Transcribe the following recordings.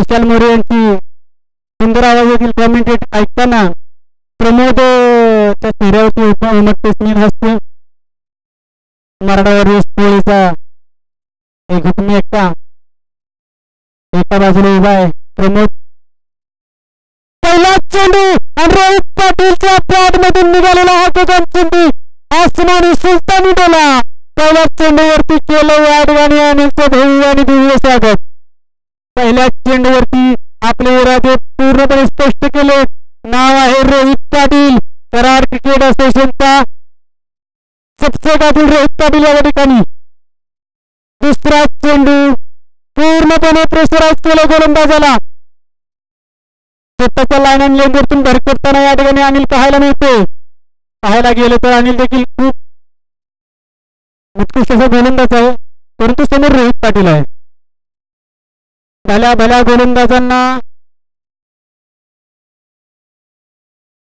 विशाल मोरे यांची सुंदर आवाजातील कॉमेंटेट ऐकताना प्रमोद च्या चेहऱ्यावरती उमटते हास्य. मराठावर पोळीचा एक हुकमी एकटा एका बाजूला उभा आहे प्रमोद. पहिला चेंडू आणि रोहित पाटीलच्या पॅड मधून निघालेला हा गगन चेंडू आसमानी सुलतानी बोला. पहिल्या चेंडूवरती केलं वाढवाणी अनिलचं भव्य आणि दिव्य स्वागत. पहिल्या चेंडूवरती आपले इरादे पूर्णपणे स्पष्ट केले. नाव आहे रोहित पाटील. कराड क्रिकेट असोसिएशनचा सबसे गातील रोहित पाटील या ठिकाणी. दुसरा चेंडू पूर्णपणे प्रेशराईज केला गोलंदाजाला. स्वतःच्या लाईन आणि लेनवरतून भर करताना या ठिकाणी अनिल पाहायला मिळते. पाहायला गेले तर अनिल देखील खूप उत्कृष्ट असा गोलंदाज आहे, परंतु समोर रोहित पाटील आहे. भल्या भल्या गोलंदाजांना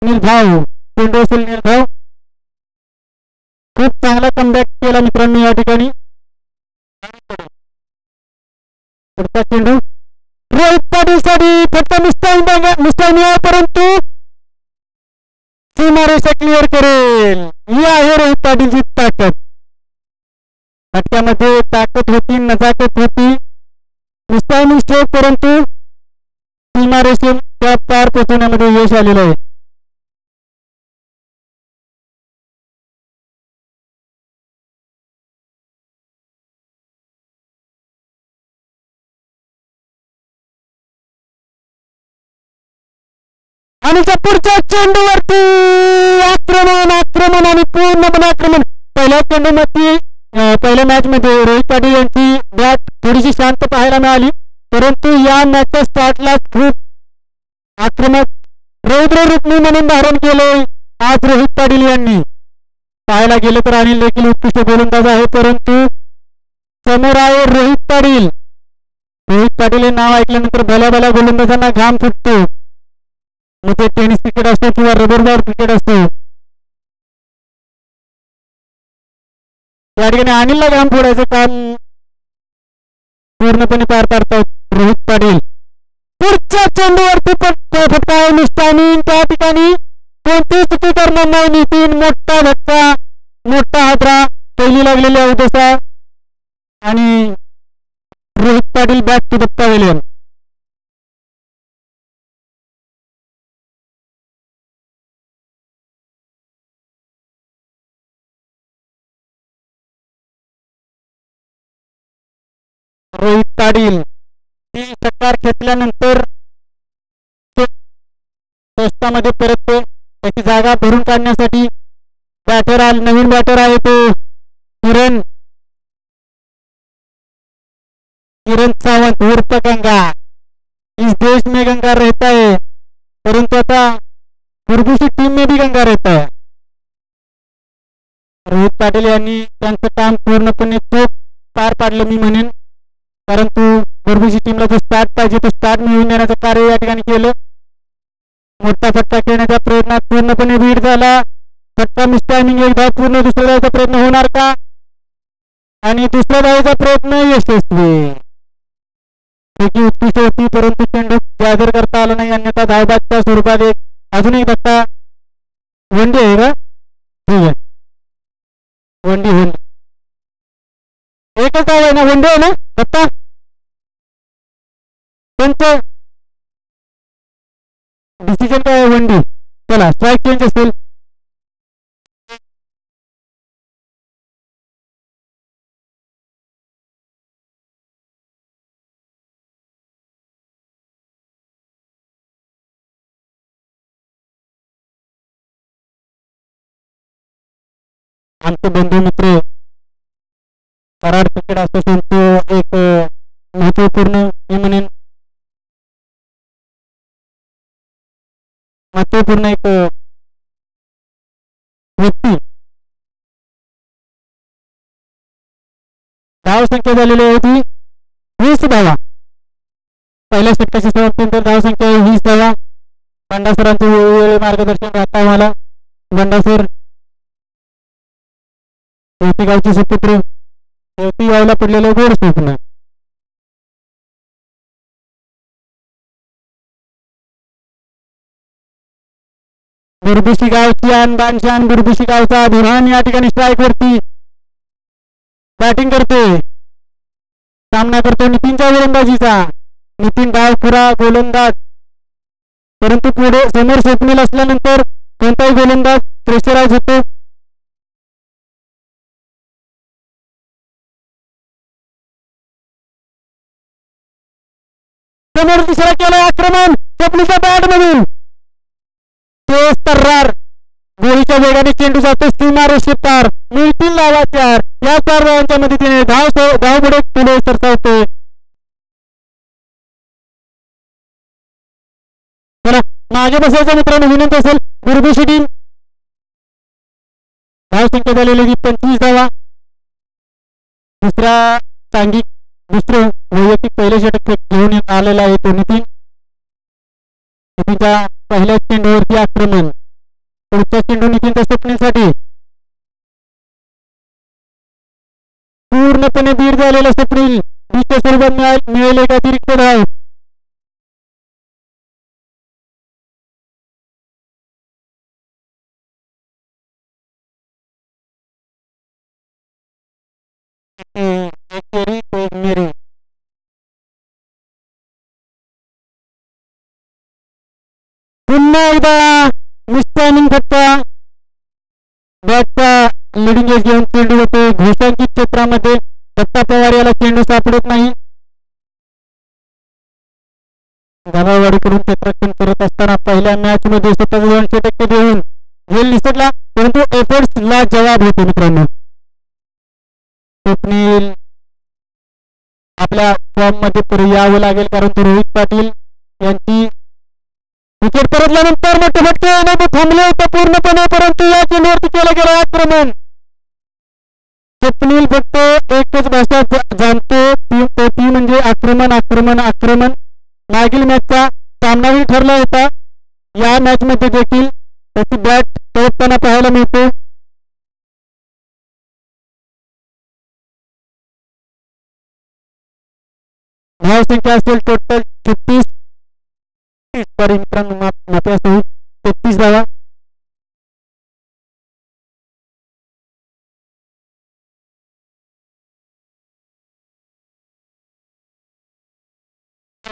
निर्धाव चेंडू असेल. निर्धाव खूप चांगला कमबॅक केला मित्रांनो या ठिकाणी. पुढचा चेंडू रोहित पाटील साठी फक्त मिस्टाईन आहे, परंतु सीमारेषा क्लिअर करेल. ही आहे रोहित पाटीलची ताकद. फटक्यामध्ये ताकद होती, नजाकत होती, मिस्टाईन स्ट्रोक, परंतु सीमारेषेच्या पार पोहोचवण्यामध्ये यश आलेलं आहे. आणि पुढच्या चेंडूवरती आक्रमण आणि पूर्णपणे आक्रमण. पहिल्या चेंडूमध्ये पहिल्या मॅच मध्ये रोहित पाटील यांची बॅट थोडीशी शांत पाहायला मिळाली, परंतु या मॅचच्या स्टार्टला खूप आक्रमक रौद्र रूपनी म्हणून धारण केले आज रोहित पाटील यांनी. पाहायला गेलं तर अनिल देखील उत्कृष्ट गोलंदाज आहे, परंतु समोर आहे रोहित पाटील. रोहित पाटील हे नाव ऐकल्यानंतर भल्या भल्या गोलंदाजांना घाम फुटतो. मग ते टेनिस क्रिकेट असतो किंवा रबर बॉल क्रिकेट असतो. या ठिकाणी अनिलला घाम फोडायचं काम पूर्णपणे पार पाडतात रोहित पाटील. पुढच्या चेंडूवरती फटका आहे मिस्टाईन. त्या ठिकाणी कोणतीही चुकी करणार नाही नितीन. मोठा धक्का, मोठा हादरा, पहिली लागलेली अवदसा आणि Rohit Patil back to the pavilion. Rohit Patil ती षटकार घेतल्यानंतर स्वस्तामध्ये परततो. त्याची जागा भरून काढण्यासाठी बॅटर आला, नवीन बॅटर आहे तो किरण सावंत उर्फ गंगा. इस देश में गंगा रहता है, परंतु आता गुरबुशी टीम में भी गंगा रहता है. रोहित पाटील यांनी त्यांचं काम पूर्णपणे चोख पार पाडलं मी म्हणेन, परंतु गुरबुशी टीमला जो स्टार्ट पाहिजे तो स्टार्ट मिळवून देण्याचं कार्य या ठिकाणी केलं. मोठा फटका खेळण्याच्या प्रयत्नात पूर्णपणे बीड झाला. फटका मिस्टायमिंग एक धाव पूर्ण. दुसऱ्या धावाचा प्रयत्न होणार का? आणि दुसऱ्या धावाचा प्रयत्न यशस्वी. त्याची उत्कृष्ट होती, परंतु चेंडू गॅदर करता आला नाही, अन्यथा धावबादच्या स्वरूपात एक अजून एक धक्का. वनडे आहे का? ठीक आहे, वनडे एकच धाव आहे ना, वनडे आहे ना दत्ता. त्यांचं डिसिजन काय आहे? वनडे. चला स्ट्राईक चेंज असेल. आमचे बंधू मित्र कराड क्रिकेट असोसिएशनचं एक महत्वपूर्ण मी म्हणेन महत्वपूर्ण एक व्यक्ती. धावसंख्या झालेली होती 20 धावा. पहिल्या षटकाची समाप्तीनंतर धावसंख्या 20 धावा. बंडासरांचे वेळोवेळी मार्गदर्शन राहतं आम्हाला. बंडासर गावचे सुपुत्र, गावला पडलेलं गोड स्वप्न. बुरबुशी गावची आणबान शान बुरबुशी गावचा अभिमान या ठिकाणी स्ट्राईक वरती बॅटिंग करतोय. सामना करतो नितीनच्या गोलंदाजीचा. नितीन डावखुरा गोलंदाज, परंतु पुढे समोर स्वप्नील असल्यानंतर कोणताही गोलंदाज प्रेशराइज होतो. समोर दिशेला केलं आक्रमण स्वप्नीलच्या बॅट मधून. तेज तर्रार गोळीच्या वेगाने चेंडू जातो सीमारेषे पार. मिळतील धावा 4. या 4 धावांच्या मदतीने धाव पुढे पुढे सरसावतो. चला मागे बसायचं मित्रांनो विनंती असेल. बुरबुशी टीम धाव संख्या झालेली 25 धावा. दुसरं वैयक्तिक पहिले षटक घेऊन आलेला आहे तो नितीन. नितीनच्या पहिल्या चेंडूवरती आक्रमण. पुढचा चेंडू नितीनच्या स्वप्नीलसाठी. पूर्णपणे बीड झालेला स्वप्नील. बीच्या स्वरूपात मिळेल एक अतिरिक्त धाव. पुन्हा एकदा मिस्टॅनिंग फटका. बॅटचा लिडिंग एज घेऊन चेंडू होतो घोषांकित क्षेत्रामध्ये. दत्ता पवार याला चेंडू सापडत नाही. धाबावाडीकडून क्षेत्ररक्षण करत असताना पहिल्या मॅच मध्ये स्वतः 200% देऊन झेल निसटला, परंतु एफर्ट्सला जवाब होतो मित्रांनो. स्वप्नील आपल्या फॉर्म मध्ये यावं लागेल, कारण तो रोहित पाटील यांची विकेट परतल्यानंतर मोठे फटके येण्याचे थांबले होते पूर्णपणे, परंतु या चेंडूवरती केलं गेलं आक्रमण. स्वप्नील फक्त एकच भाषा जाणतो ती म्हणजे आक्रमण आक्रमण आक्रमण. मागील मॅचचा सामनाही ठरला होता. या मॅच मध्ये देखील त्याची बॅट तळपताना पाहायला मिळतो. धाव संख्या असेल टोटल 36. सॉरी मित्रांनो माफी असेल 33 धावा.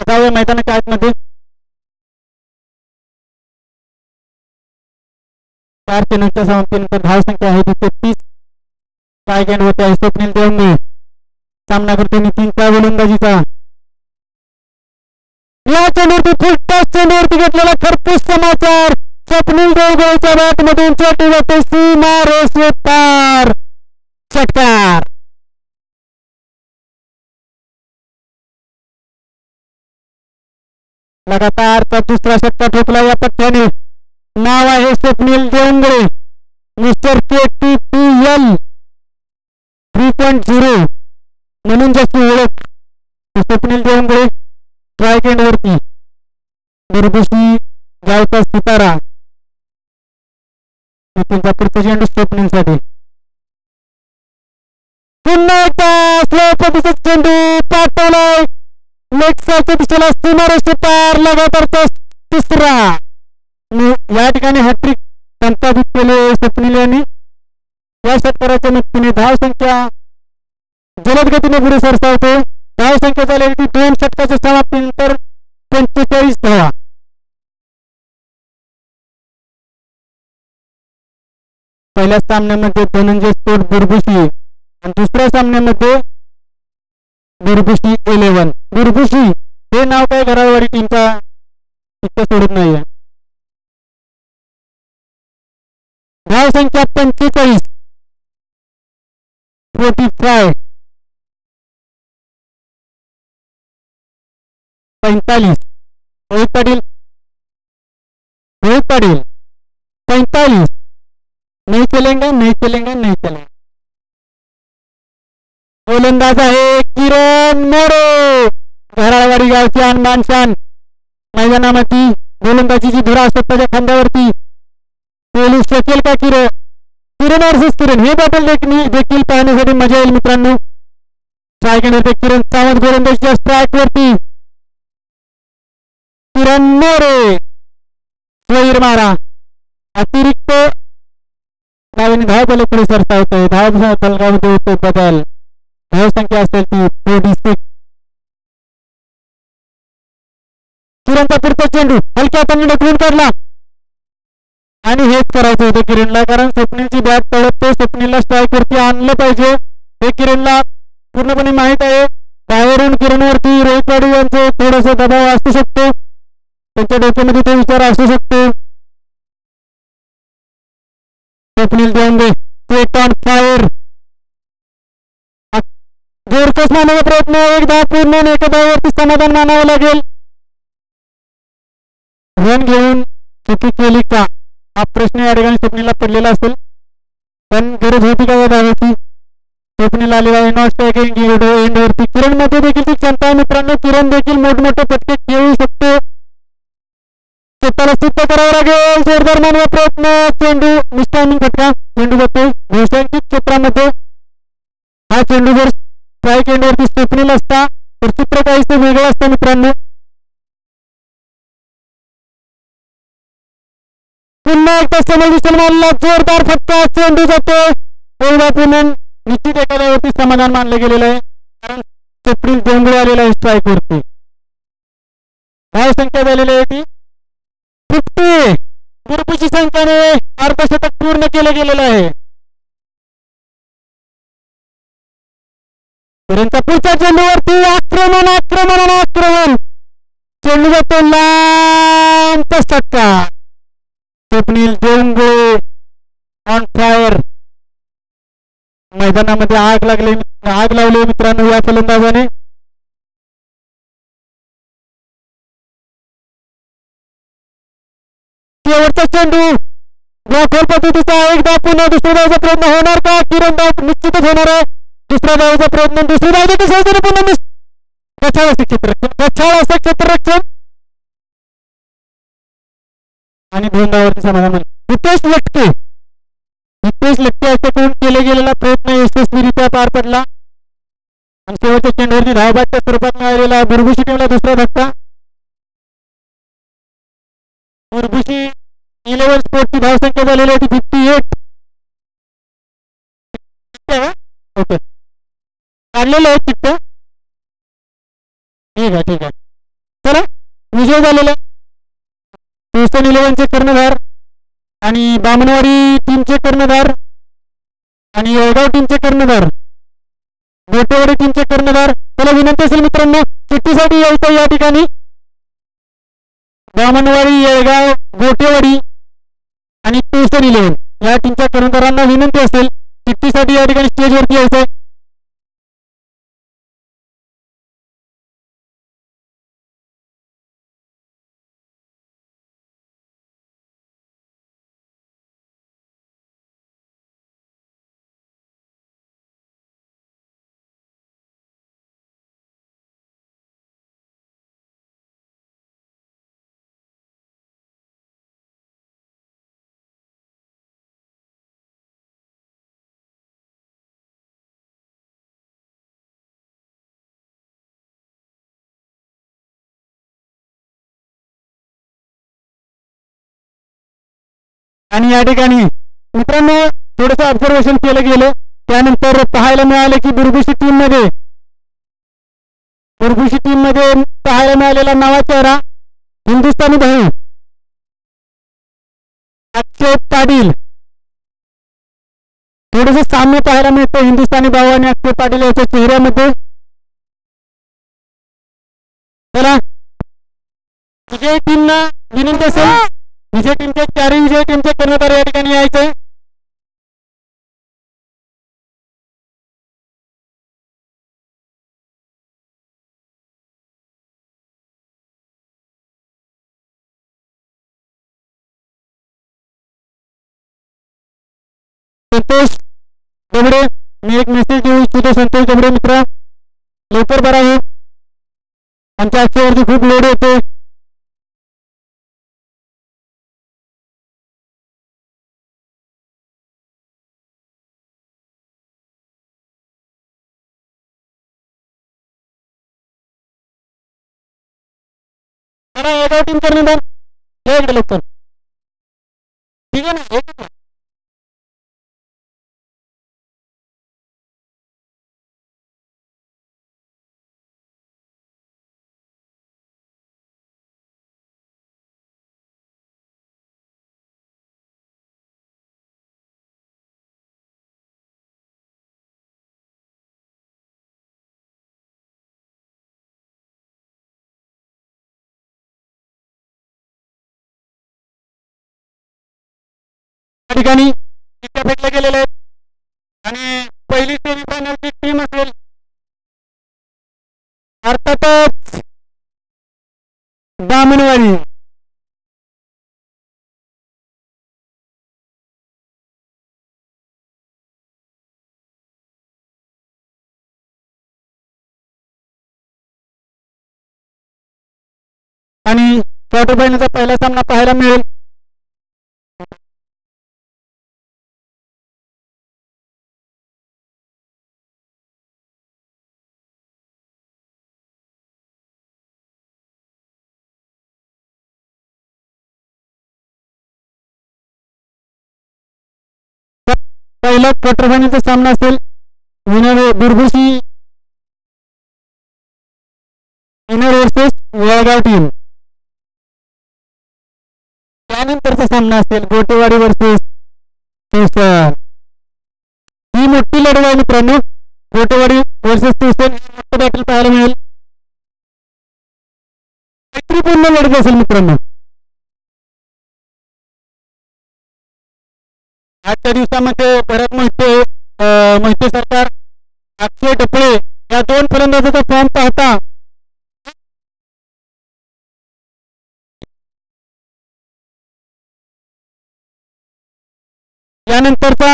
जाऊया मैदानाच्या आतमध्ये. 4 चेंडूंच्या समाप्तीनंतर धाव संख्या आहे 33. काय गेंद होते आहे स्वप्नील देवंगे. सामना करतो नितीनच्या गोलंदाजीचा. या चेंडूवरती फुलटॉस चेंडूवरती घेतलेला खरपूस समाचार. स्वप्नील देवगेच्या बॅट मधून चेंडू जातो सीमा रेषे पार. षटकार. लगातार तर दुसरा षटकार ठोकला या पट्ट्याने. नाव आहे स्वप्नील देवंगे. मिस्टर KTPL 3.0 म्हणून जास्ती ओळख. स्वप्नील देवंगे स्ट्राईक एंड वरती. बुरबुशी गावचा सितारा. नितीनचा पुढचा चेंडू स्वप्नीलसाठी. पुन्हा एकदा स्लो पद्धतीचा चेंडू पाठवलाय लेगच्या दिशेला सीमारेषे पार. लगातारचा तिसरा. या ठिकाणी हॅट्रिक संपादित केले स्वप्नील यांनी. या षटकाराच्या मदतीने धाव संख्या जलद गतीने पुढे सरसावते. धाव संख्या झालेली 2 षटकाच्या समाप्तीनंतर 45 धावा. पहिल्या सामन्यामध्ये धनंजय स्पोर्ट बुरबुशी आणि दुसऱ्या सामन्यामध्ये बुरबुशी 11. बुरबुशी हे नाव काय घरावाडी टीमचा इतकं सोडत नाहीये. धाव संख्या 45. 45. 45. रोहित पाटील 45. नहीं चलेंगे नहीं चलेंगे नहीं चलेंगे. गोलंदाज आहे किरण मोरे. घराळवाडी गावची अनमान शान. मैदानामध्ये गोलंदाजीची धुरा स्वतःच्या खांद्यावरती. बोलू शकेल का किरण वर्सेस किरण. हे बॅटल देखील पाहण्यासाठी मजा येईल मित्रांनो. स्ट्राईक एंड किरण सावंत गोलंदाजीच्या स्ट्राईक वरती. किरण मोरे स्वैर मारा. आणि धाव फलक पुढे सरसा होतोय. धाव फलकामध्ये होतोय बदल. धाव संख्या असेल ती 46. किरणचा पुढचा चेंडू हलक्या हाताने ढकलून काढला आणि हेच करायचं होतं किरणला, कारण स्वप्नीलची बॅट तळत तो स्वप्नीलला स्ट्राईक वरती आणलं पाहिजे हे किरणला पूर्णपणे माहित आहे. बाहेरून किरणवरती रोहित पाटील यांचे थोडासा दबाव असू शकतो, त्यांच्या डोक्यामध्ये तो विचार असू शकतो. Swapnil Devange set on fire. जोरकस मानावा प्रयत्न, एक धाव पूर्ण, एका धावावरती समाधान मानावं लागेल. रन घेऊन चुकी केली का हा प्रश्न या ठिकाणी स्वप्नीलला पडलेला असेल, पण गरज होती का या धावाची. स्वप्नील आलेला आहे नॉट स्ट्रायकिंग एंडवरती. किरण मध्ये देखील ती क्षमता आहे मित्रांनो, किरण देखील मोठमोठे फटके खेळू शकतो. स्वतःला सिद्ध करावं लागेल. जोरदार मानवा प्रयत्न, चेंडू मिसटायमिंग फटका, चेंडू जातो घोषांकित क्षेत्रामध्ये. हा चेंडू जर स्ट्राईक एंडवरती स्वप्नील असता तर चित्र काहीच वेगळं असतं मित्रांनो. पुन्हा एकदा समोर मानला, जोरदार फटका, चेंडू जातो पुन्हा. निश्चित एखाद्यावरती समाधान मानलं गेलेलं आहे, कारण स्वप्नील देवंगे आलेला आहे स्ट्राईक वरती. धाव संख्या झालेली आहे ती 50. गुरुपूची संख्येने अर्धशतक पूर्ण केलं गेलेलं आहे. किरणचा पुढच्या चेंडूवरती आक्रमण आक्रमण आक्रमण, चेंडू जातो लांबचा षटका. Swapnil Devange on fire. मैदानामध्ये आग लावली मित्रांनो या फलंदाजाने. शेवटचा चेंडू ब्लॉकहोल पद्धतीचा, एक धाव पुन्हा दुसऱ्या धावचा प्रयत्न होणार का. किरण धाव निश्चितच होणार आहे. दुसऱ्या धावचा प्रयत्न, दुसरी धाव देखील सहजपणे पुन्हा बचाव असे क्षेत्ररक्षण आणि दोन धावावरती समाधान. हितेश लटके याच्याकडून केले गेलेला प्रयत्न यशस्वीरित्या पार पडला आणि शेवटच्या चेंडूवरती धावबादच्या स्वरूपात मिळालेला बुरबुशी टीमला दुसरा धक्का. बुरबुशी 11 स्पोर्टची धावसंख्या झालेली होती 58. ओके, काढलेलं आहे चित्त. ठीक आहे चला, विजय झालेला. Houston 11चे कर्णधार आणि बामणवाडी टीमचे कर्णधार आणि येळगाव टीमचे कर्णधार, गोटेवाडी टीमचे कर्णधार. त्याला विनंती असेल मित्रांनो चिठ्ठीसाठी यायचं या ठिकाणी. बामणवाडी, येळगाव, गोटेवाडी आणि Houston 11 या टीमच्या कर्णधारांना विनंती असेल चिठ्ठीसाठी या ठिकाणी स्टेजवरती यायचं. आणि या ठिकाणी मित्रांनो थोडंसं ऑब्झर्वेशन केलं गेलं, त्यानंतर पाहायला मिळाले की बुरबुशी टीम मध्ये पाहायला मिळालेला नवा चेहरा हिंदुस्थानी भाऊ अक्षय पाटील. थोडंसं साम्य पाहायला मिळतं हिंदुस्थानी भाऊ आणि अक्षय पाटील याच्या चेहऱ्यामध्ये. चला, विजय टीमना विनंती असेल, विजय टीमचे चारही विजय टीमचे कर्णधार या ठिकाणी यायचे. संतोष जबडे, मी एक मेसेज देऊ इच्छितो. संतोष जबडे मित्र, लवकर बरा हो, आमच्या आजच्यावरती खूप लोड होते. येळगाव टीम कर्णधार या इकडे लवकर, ठीक आहे ना. त्या ठिकाणी चिठ्ठ्या फेकल्या गेलेल्या आहेत आणि पहिली सेमीफायनलची टीम असेल अर्थातच दामनवाडी. आणि क्वार्टर फायनलचा पहिला सामना पाहायला मिळेल पहिला क्वार्टर फायनलचा सामना असेल बुरबुशी विनर वर्सेस वळगाव टीम. त्यानंतरचा सामना असेल गोटेवाडी वर्सेस तुळसर. ही मोठी लढत आहे मित्रांनो. गोटेवाडी वर्सेस तुळसर मोठं बॅटल पाहायला मिळेल. मैत्रीपूर्ण लढत असेल मित्रांनो. आजच्या दिवसामध्ये भरत मोहिते सरकार अक्षय ढपळे या दोन फलंदाजाचा फॉर्म पाहता यानंतरचा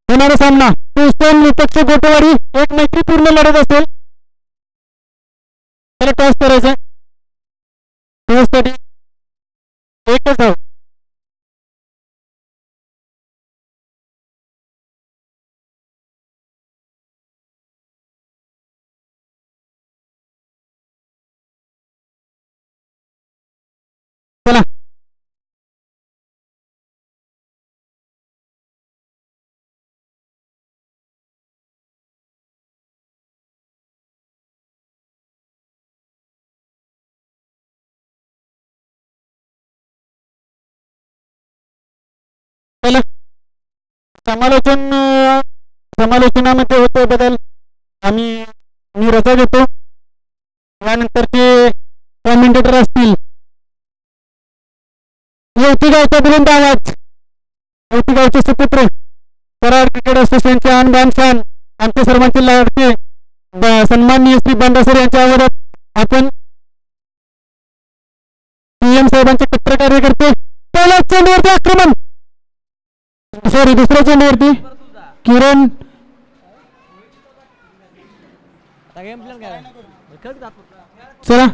होणारा सामना तुळसर निपक्ष गोटेवाडी एक मैत्रीपूर्ण लढत असेल. त्याला टॉस करायचा टॉससाठी एकच धाव. चला चला समालोचनामध्ये होते बदल मी रजा घेतो. यानंतरचे कॉमेंटेटर असतील गावचा बुलंद आवाज गावचे सुपुत्र कराड क्रिकेट असोसिएशनचे आणबान शान आमचे सर्वांचे लाडके सन्माननीय श्री बांधासर यांच्या आवाजात आपण पीएम साहेबांचे कट्टर कार्यकर्ते पहिल्या चेंडूवरती आक्रमण दुसऱ्या चेंडूवरती किरण चला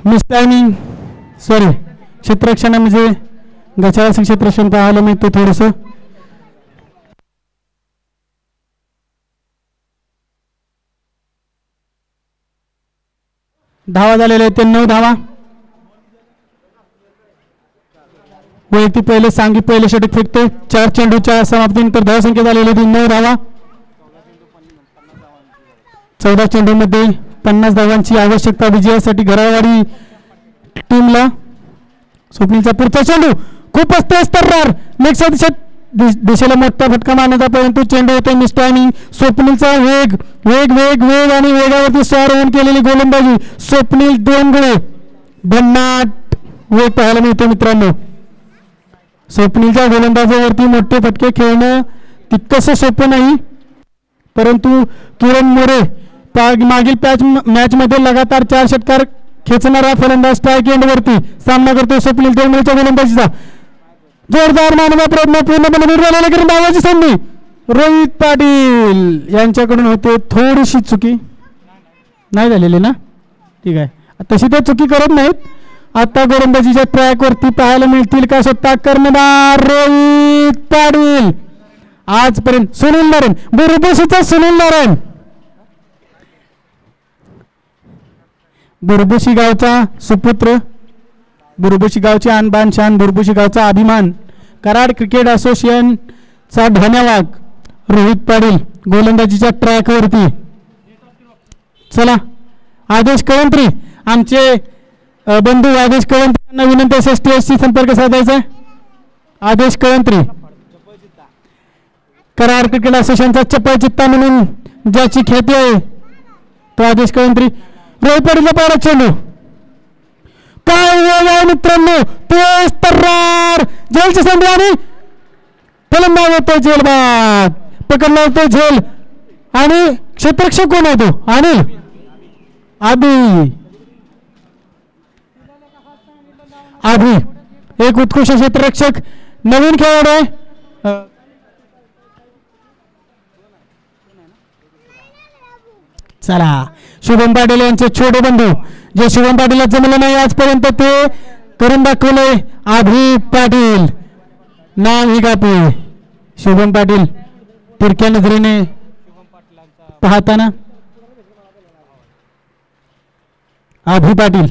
मिस टायमिंग सॉरी क्षेत्ररक्षण म्हणजे गचाळाचं क्षेत्ररक्षण पाहायला मिळतं थोडस. धावा झालेल्या आहेत 9 धावा. वैयक्तिक पहिले सांगी पहिले षटक फेकते. 4 चेंडूच्या समाप्तीनंतर धावसंख्या झालेली 9 धावा. 14 चेंडूमध्ये 50 धावांची आवश्यकता विजयासाठी घरावाडी टीमला. स्वप्नीलचा पुढचा चेंडू खूपच तेज तर्रार नेक्स्ट दिशेला मोठा फटका मारण्याचा परंतु चेंडू होते मिस टायमिंग. स्वप्नीलचा वेग वेग वेग वेग आणि वेगावरती स्वार होऊन केलेली गोलंदाजी. स्वप्नील 2 गुणे भन्नाट वेग पाहायला मिळते मित्रांनो. स्वप्नीलच्या गोलंदाजीवरती मोठे फटके खेळणं तितकंसं सोपं नाही परंतु किरण मोरे मागील मॅच मध्ये लगातार 4 षटकार खेचणारा फलंदाज स्ट्राईक एंड वरती सामना करतो. स्वप्नील 2 गुणेच्या गोलंदाजीचा जोरदार मानवा प्रयत्न पूर्णपणे निर्वळलेला करून धावाची संधी. रोहित पाटील यांच्याकडून होते थोडीशी चुकी नाही झालेली ना ठीक आहे तशी ते चुकी करत नाहीत. आता गोलंदाजीच्या ट्रॅक वरती पाहायला मिळतील का स्वतः कर्णधार रोहित पाटील. आजपर्यंत सुनील नारायण बुरबुशीचा सुनील नारायण बुरबुशी गावचा सुपुत्र बुरबुशी गावचे आणबान शान बुरबुशी गावचा अभिमान कराड क्रिकेट असोसिएशनचा धन्यवाद रोहित पाटील गोलंदाजीच्या ट्रॅक वरती. चला आदेश कळंत्री आमचे बंधू आदेश कळंत्री यांना विनंती असेल स्टेजशी संपर्क साधायचा आदेश कळंत्री. करार क्रिकेट असोसिएशनचा चप्पल चित्ता म्हणून ज्याची ख्याती आहे तो आदेश कळंत्री. रोहित पाटीलचा पहिला चेंडू. काय वेळ आहे मित्रांनो, तेच तर्रार झेलची संधी आणि फलंदाज होतो झेल बाद. पकडला होतो झेल आणि क्षेत्ररक्षक कोण आहे तो? अनिल आधी. आधी एक उत्कृष्ट क्षेत्ररक्षक नवीन खेळाडू आहे. चला शुभम पाटील यांचे छोटे बंधू जे शुभम पाटीलला जमलं नाही आजपर्यंत ते करून दाखवले. आभी पाटील नाव ही गाते. शुभम पाटील तिरक्या नजरेने पाहताना आभी पाटील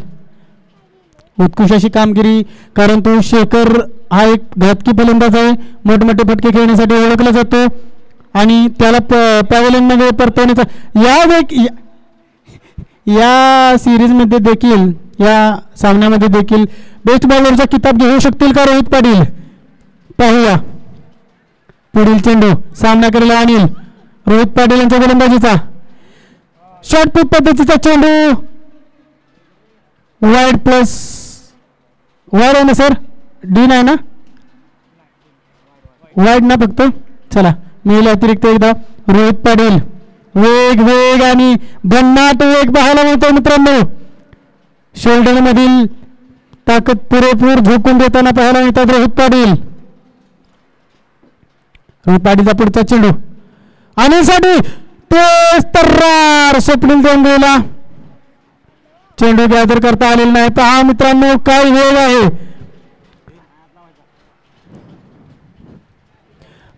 उत्कृष्ट अशी कामगिरी. कारण तो शेखर हा एक घातकी फलंदाज आहे. मोठमोठे फटके खेळण्यासाठी ओळखला जातो आणि त्याला पॅव्हलियन मध्ये परतवण्याचा या सिरीज मध्ये देखील या सामन्यामध्ये देखील बेस्ट बॉलरचा किताब घेऊ शकतील का रोहित पाटील? पाहूया. पुढील चेंडू सामना करायला अनिल. रोहित पाटील यांच्या गोलंदाजीचा शॉर्ट पिच पद्धतीचा चेंडू. वाईड प्लस वाईड आहे ना सर? डी नाही ना? वाईड ना फक्त. चला मिळेल अतिरिक्त एकदा. रोहित पाटील वेग वेग आणि भन्नाट वेग पाहायला मिळतो मित्रांनो. शोल्डर मधील ताकद पुरेपूर झोकून देताना पाहायला मिळतात रोहित पाटील. रोहित पाटीलचा पुढचा चेंडू अनिलसाठी तेच तर्रार. स्वप्नील देंगेला चेंडू गॅदर करता आलेला नाही. पहा मित्रांनो काय वेग आहे.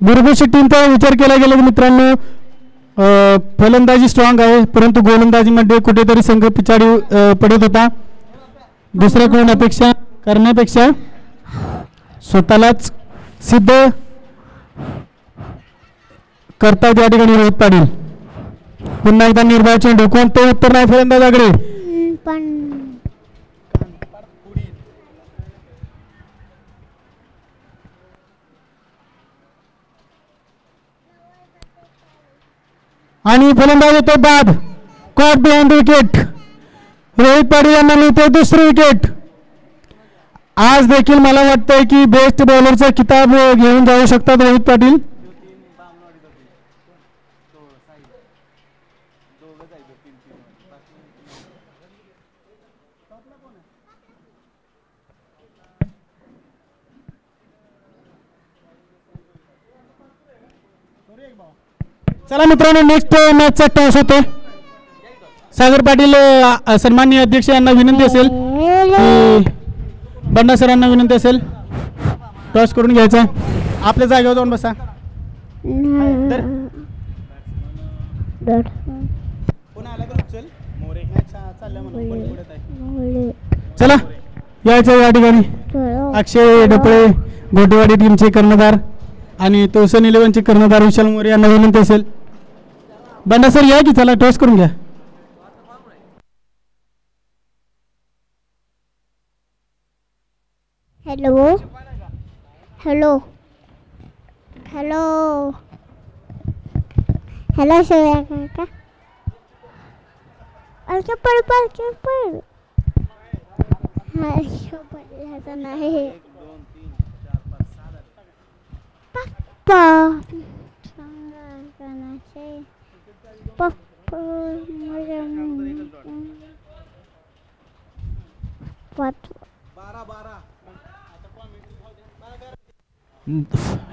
बुरगुशी टीमचा विचार केला गेला मित्रांनो. फलंदाजी स्ट्रॉंग आहे परंतु गोलंदाजीमध्ये कुठेतरी संघ पिछाडी पडत होता. दुसऱ्याकडून अपेक्षा करण्यापेक्षा स्वतःलाच सिद्ध करतात या ठिकाणी रोहित पाटील. पुन्हा एकदा निर्भय चेंडू. कोणते उत्तर नाही फलंदाजाकडे. आणि फलंदाज होतो बाद. Caught behind wicket. Rohit Patil यांना मिळते दुसरी विकेट. आज देखील मला वाटतंय की बेस्ट बॉलरचा किताब घेऊन जाऊ शकतात रोहित पाटील. चला मित्रांनो नेक्स्ट मॅचचा टॉस होतो. सागर पाटील सन्माननीय अध्यक्ष यांना विनंती असेल की बंडा सरांना विनंती असेल टॉस करून घ्यायचा. आपल्या जागेवर जाऊन बसा. चला यायचं या ठिकाणी. अक्षय ढोपळे गोटेवाडी टीमचे कर्णधार आणि तोसन 11चे कर्णधार विशाल मोरे यांना विनंती असेल. बंडा सर या की चला टॉस करून घ्या. हॅलो हॅलो हॅलो हॅलो शिवया काका. अच्छा पड पड पड. हा पडल्याचा नाही पप्पा सांगा कानाचे पप्पा माझ्या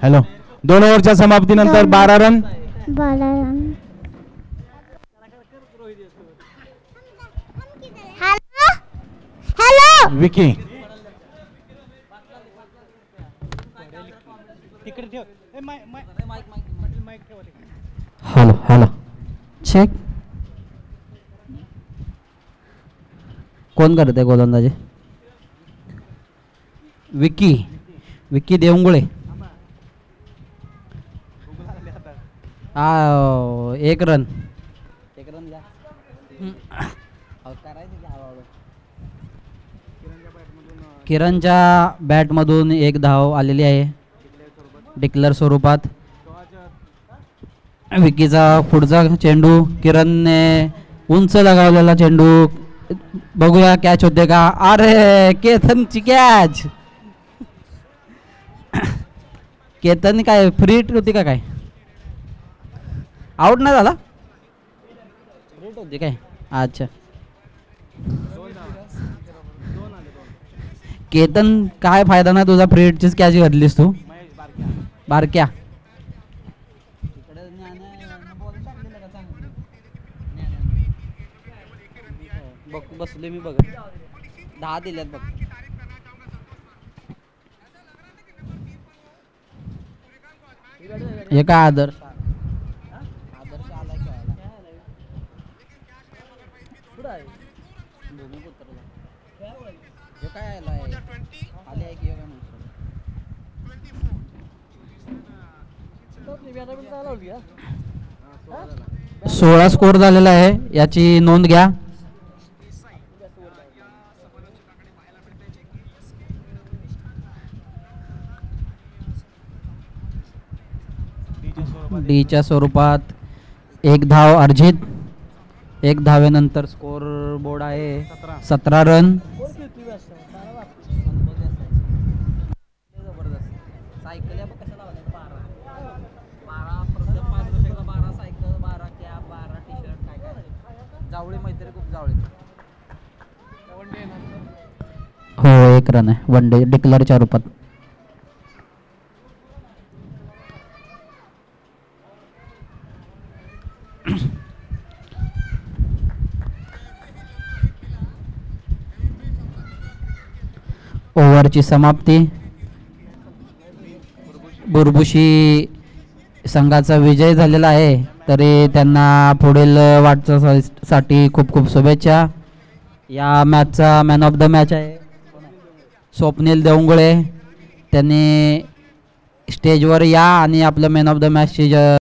हॅलो 2 ओव्हरच्या समाप्तीनंतर 12 run. Hello Vicky hello hello check. कोण करत आहे गोलंदाजी? विकी विकी देवंगुळे. एक रन. किरणच्या बॅटमधून एक धाव आलेली आहे. डिक्लेअर स्वरूपात. विकीचा पुढचा चेंडू, किरणने उंच लगावलेला चेंडू, बघूया कॅच होते का. अरे केतनची कॅच. केतन काय फ्री हिट होती का काय, आउट नाही झाला, फ्री हिट होती काय. अच्छा केतन काय फायदा नाही तुझा, फ्री हिटचीच कॅच घातलीस तू बारक्या. बघ बसले मी बघ 10 दिल्यात बघ. हे काय आदर्श आला खेळायला. 16 स्कोर झालेला आहे, याची नोंद घ्या. डीच्या स्वरूपात 1 धाव अर्जित, 1 धावेनंतर स्कोर बोर्ड आहे 17 रन. हो 1 रन आहे वन डे डिक्लेअरच्या रूपात. ओव्हरची समाप्ती. बुरबुशी संघाचा विजय झालेला आहे, तरी त्यांना पुढील वाटचालीसाठी खूप खूप शुभेच्छा. या मॅचचा मॅन ऑफ द मॅच आहे स्वप्नील देवंगुळे. त्यांनी स्टेजवर या आणि आपलं मॅन ऑफ द मॅचची